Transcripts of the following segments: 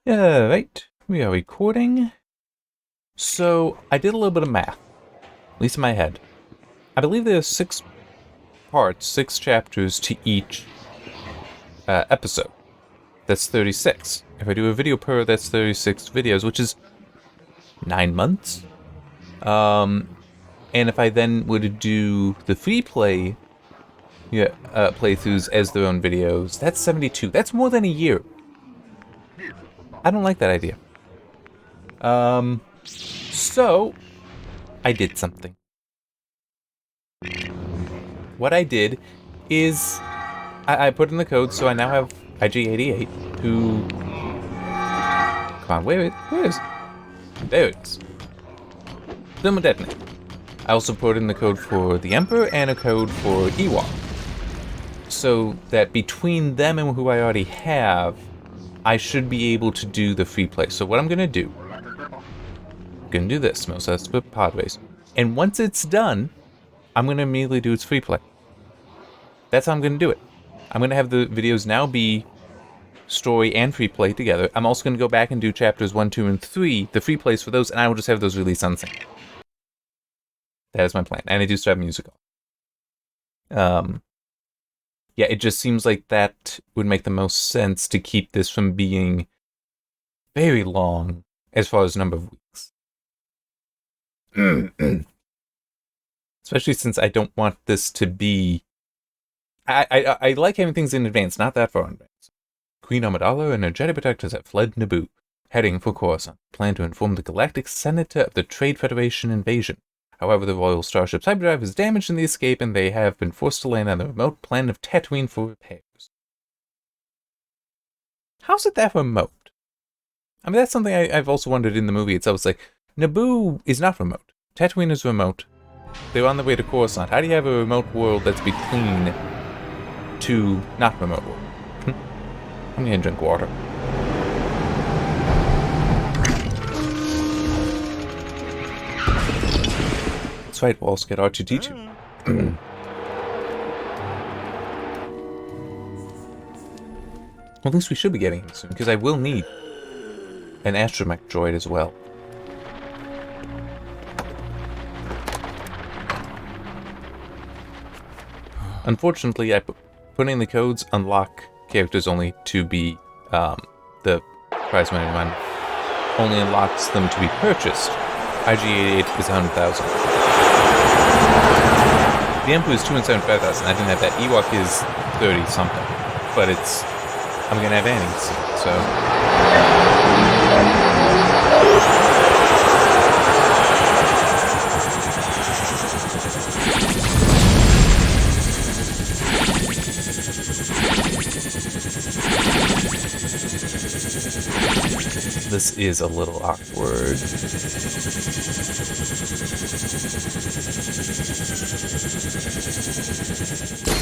Right, we are recording. So, I did a little bit of math, at least in my head. I believe there are 6 parts, 6 chapters to each episode. That's 36. If I do a video per, that's 36 videos, which is 9 months. And if I then were to do the free play playthroughs as their own videos, that's 72. That's more than a year. I don't like that idea. So, I did something. What I did is, I put in the code, so I now have IG88, who... Come on, where is it? There it is. Thermodetonate. I also put in the code for the Emperor and a code for Ewok. So that between them and who I already have, I should be able to do the free play. So what I'm going to do, I'm going to do this, most that's with pod race. And once it's done, I'm going to immediately do its free play. That's how I'm going to do it. I'm going to have the videos now be story and free play together. I'm also going to go back and do chapters 1, 2, and 3, the free plays for those, and I will just have those released on sync. That is my plan. And I do still have music on. Yeah, it just seems like that would make the most sense to keep this from being very long as far as number of weeks. Especially since I don't want this to be... I like having things in advance, not that far in advance. Queen Amidala and her Jedi protectors have fled Naboo, heading for Coruscant, plan to inform the Galactic Senator of the Trade Federation invasion. However, the Royal Starship's hyperdrive is damaged in the escape, and they have been forced to land on the remote planet of Tatooine for repairs. How's it that remote? I mean, that's something I've also wondered in the movie itself. It's like, Naboo is not remote. Tatooine is remote. They're on the way to Coruscant. How do you have a remote world that's between two not remote worlds? I'm gonna drink water. That's right, we'll also get R2-D2. Well, at least we should be getting him soon, because I will need an astromech droid as well. Unfortunately, putting in the codes unlock characters only to be, the prize money one only unlocks them to be purchased. IG88 is 100,000. The Emperor is 275,000. I didn't have that. Ewok is 30-something. But it's... I'm gonna have Annie soon, so... This is a little awkward.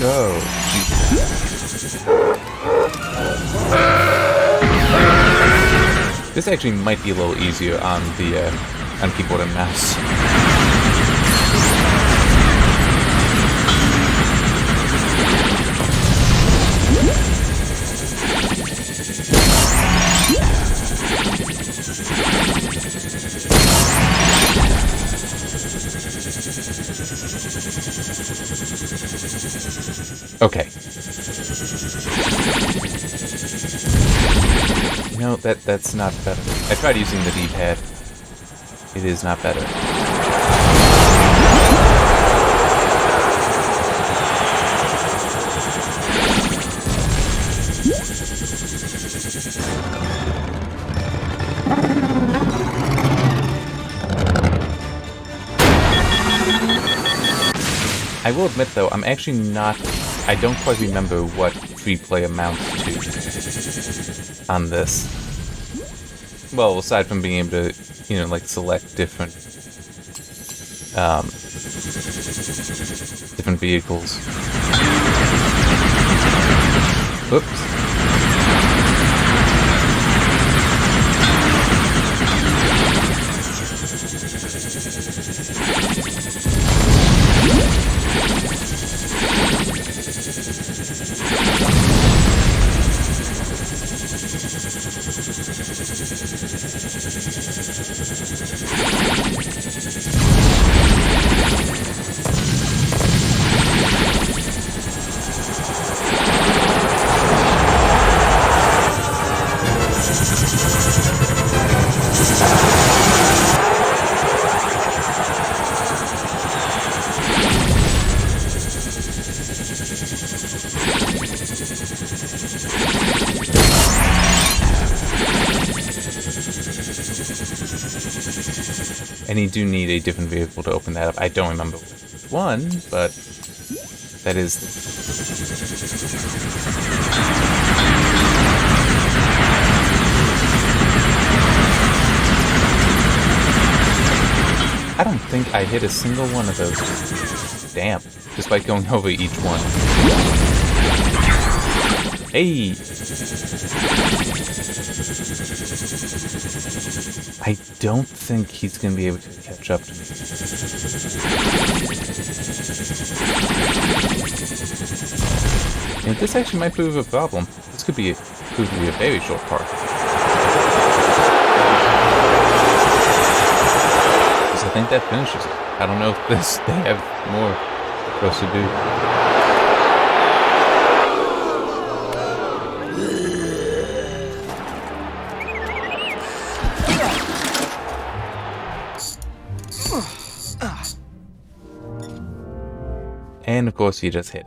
Go. This actually might be a little easier on the on keyboard and mouse. Okay. No, that's not better. I tried using the D-pad. It is not better. I will admit, though, I'm actually not... I don't quite remember what free play amounts to on this. Well, aside from being able to, you know, like, select different... different vehicles. Oops. And you do need a different vehicle to open that up. I don't remember which one, but that is... I don't think I hit a single one of those. Damn. Just by going over each one. Hey! I don't think he's going to be able to catch up to me. And this actually might prove a problem. This could prove to be a very short part. I think that finishes it. I don't know if they have more for us to do. And of course, he just hit it.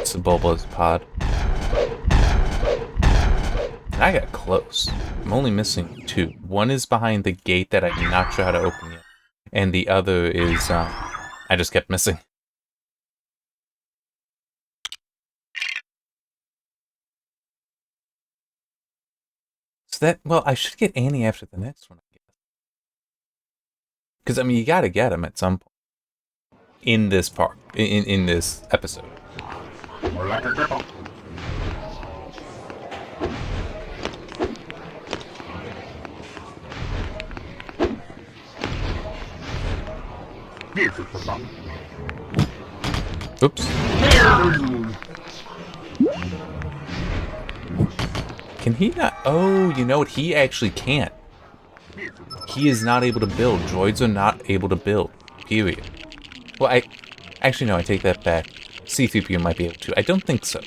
It's a Bulba's pod. And I got close. I'm only missing 2. One is behind the gate that I'm not sure how to open yet. And the other is, I just kept missing. So that, well, I should get Annie after the next one, I guess. Because, I mean, you gotta get him at some point. In this part. In this episode. Oops. Can he not? Oh, you know what? He actually can't. He is not able to build. Droids are not able to build. Period. Well, actually, no, I take that back. C-3PO might be able to. I don't think so.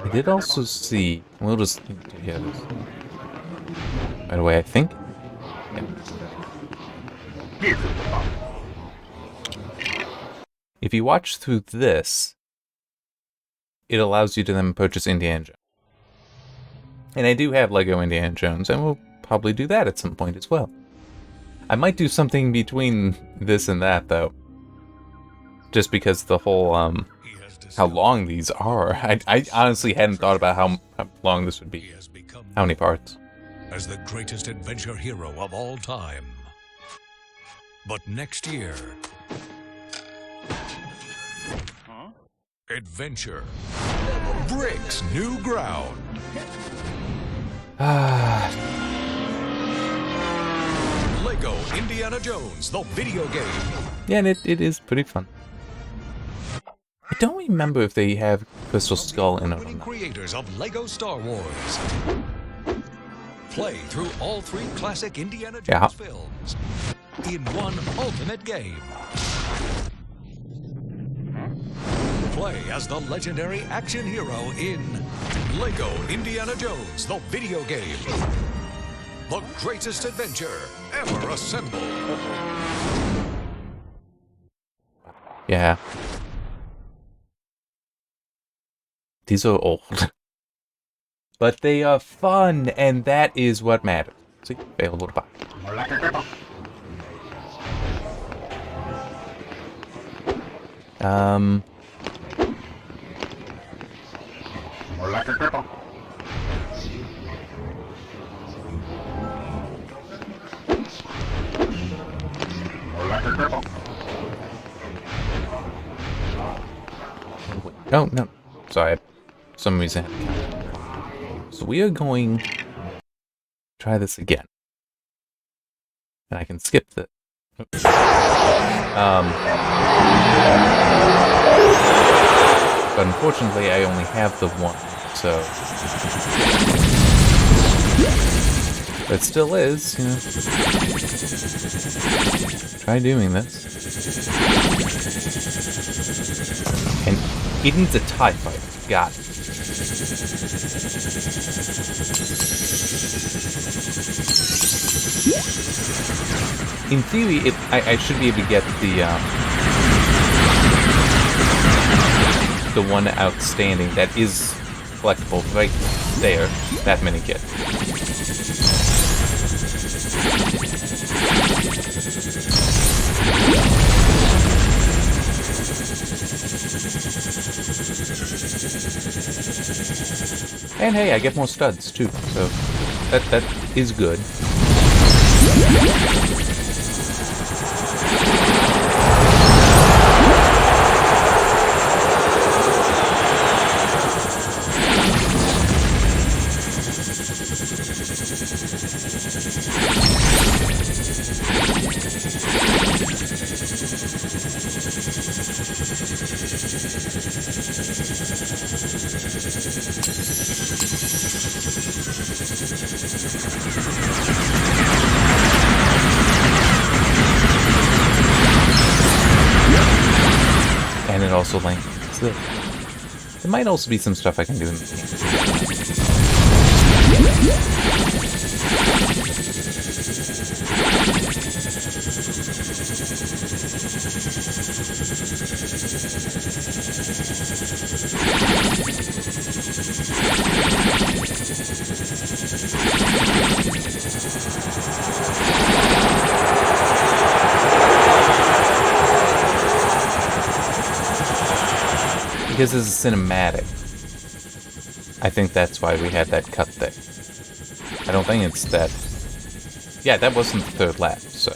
I did also see, we'll just hear this. By the way, I think. Yeah. If you watch through this, it allows you to then purchase Indiana Jones. And I do have Lego Indiana Jones, and we'll probably do that at some point as well. I might do something between this and that, though. Just because the whole, how long these are. I honestly hadn't thought about how long this would be. How many parts? As the greatest adventure hero of all time. But next year... Adventure breaks new ground. Lego Indiana Jones, the video game. Yeah, and it is pretty fun. I don't remember if they have Crystal Skull in it or not. Creators of Lego Star Wars. Play through all 3 classic Indiana Jones films in one ultimate game. Play as the legendary action hero in Lego Indiana Jones, the video game. The greatest adventure ever assembled. Yeah. These are old. But they are fun, and that is what matters. See, available to buy. Oh, no. Sorry. For some reason. So we are going to try this again. And I can skip the... But unfortunately, I only have the one, so... But it still is, you know. Try doing this. And it needs a TIE fighter. Got it. In theory, I should be able to get the one outstanding that is collectible right there, that mini kit. And hey, I get more studs too, so that is good. And it also lengthens the... There might also be some stuff I can do in the game. Because it's a cinematic, I think that's why we had that cut there. I don't think it's that... Yeah, that wasn't the third lap, so...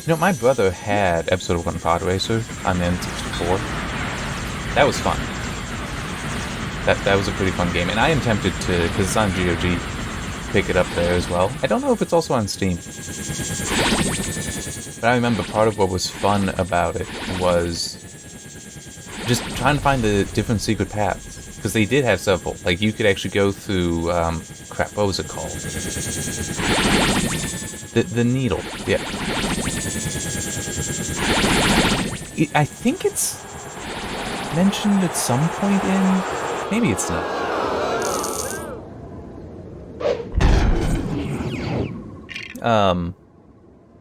You know, my brother had Episode 1 Pod Racer on the N64. That was fun. That was a pretty fun game, and I am tempted to, because it's on GOG, pick it up there as well. I don't know if it's also on Steam. But I remember part of what was fun about it was just trying to find the different secret paths. Because they did have several. Like, you could actually go through, crap, what was it called? The needle, yeah. I think it's mentioned at some point in... Maybe it's not.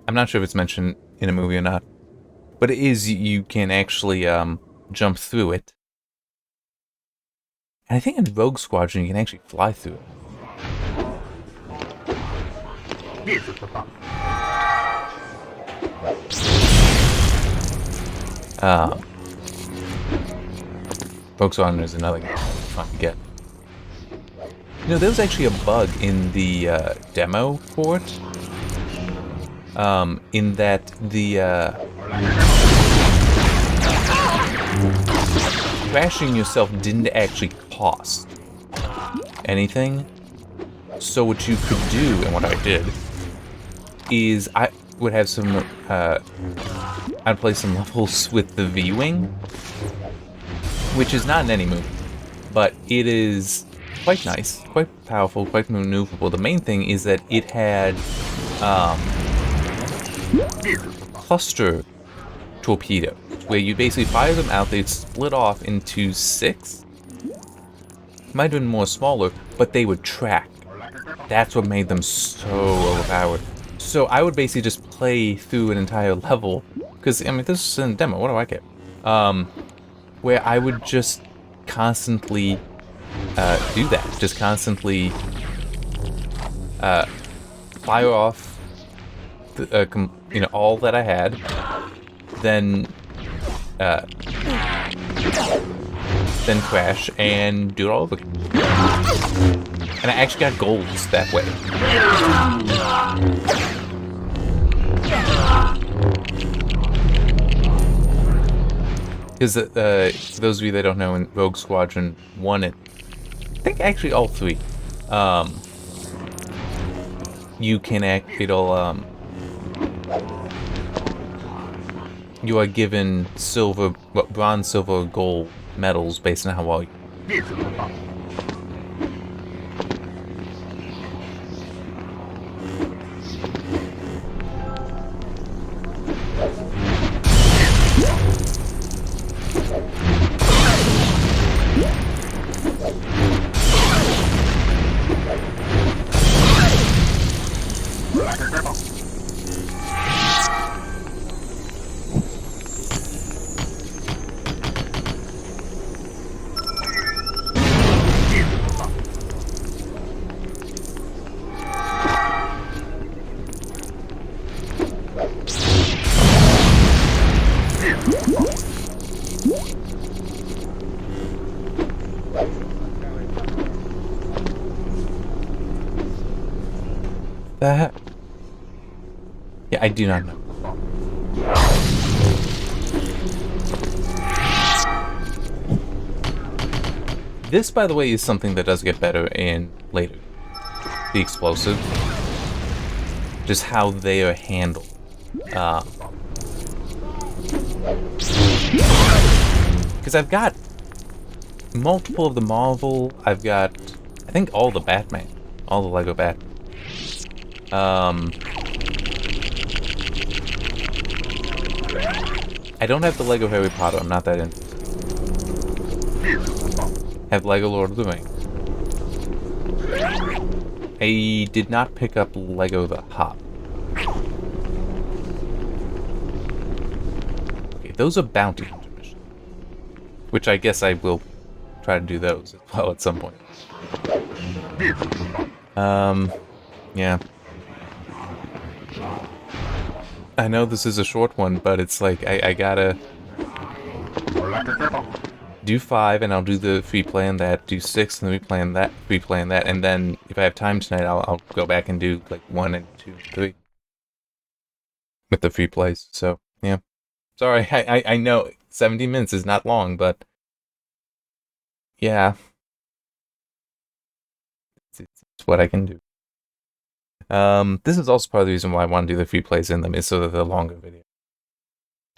I'm not sure if it's mentioned in a movie or not, but it is, you can actually, jump through it. And I think in Rogue Squadron you can actually fly through it. Rogue Squadron is another game fun to get. You know, there was actually a bug in the, demo for it. In that the, crashing yourself didn't actually cost anything. So what you could do, and what I did, is I would have some, I'd play some levels with the V-Wing, which is not in any movie, but it is quite nice, quite powerful, quite maneuverable. The main thing is that it had, cluster torpedoes, where you basically fire them out, they'd split off into 6. Might have been more smaller, but they would track. That's what made them so overpowered. So I would basically just play through an entire level, because, I mean, this is a demo, what do I care? Where I would just constantly do that. Just constantly fire off you know, all that I had, then crash and do it all over. And I actually got golds that way. Because for those of you that don't know, in Rogue Squadron 1, think actually all three. You can you are given silver, bronze, silver, gold medals based on how well you. The heck? Yeah, I do not know. This, by the way, is something that does get better in later. The explosive. Just how they are handled. Because I've got multiple of the Marvel. I've got, I think, all the Batman. All the Lego Batman. I don't have the Lego Harry Potter. I'm not that into. Have Lego Lord of the Rings. I did not pick up Lego The Hop. Okay, those are bounty hunter missions, which I guess I will try to do those as well at some point. Yeah. I know this is a short one, but it's like, I gotta do 5 and I'll do the free play on that, do 6 and the free play on that, and then if I have time tonight, I'll go back and do like 1 and 2 and 3 with the free plays. So, yeah. Sorry, I know 70 minutes is not long, but yeah. It's what I can do. This is also part of the reason why I want to do the free plays in them, is so that they're longer video.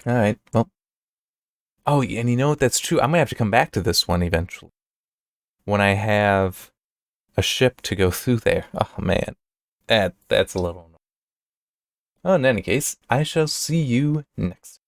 Alright, well. Oh, and you know what? That's true. I'm gonna have to come back to this one eventually. When I have a ship to go through there. Oh, man. That's a little annoying. Oh, in any case, I shall see you next time.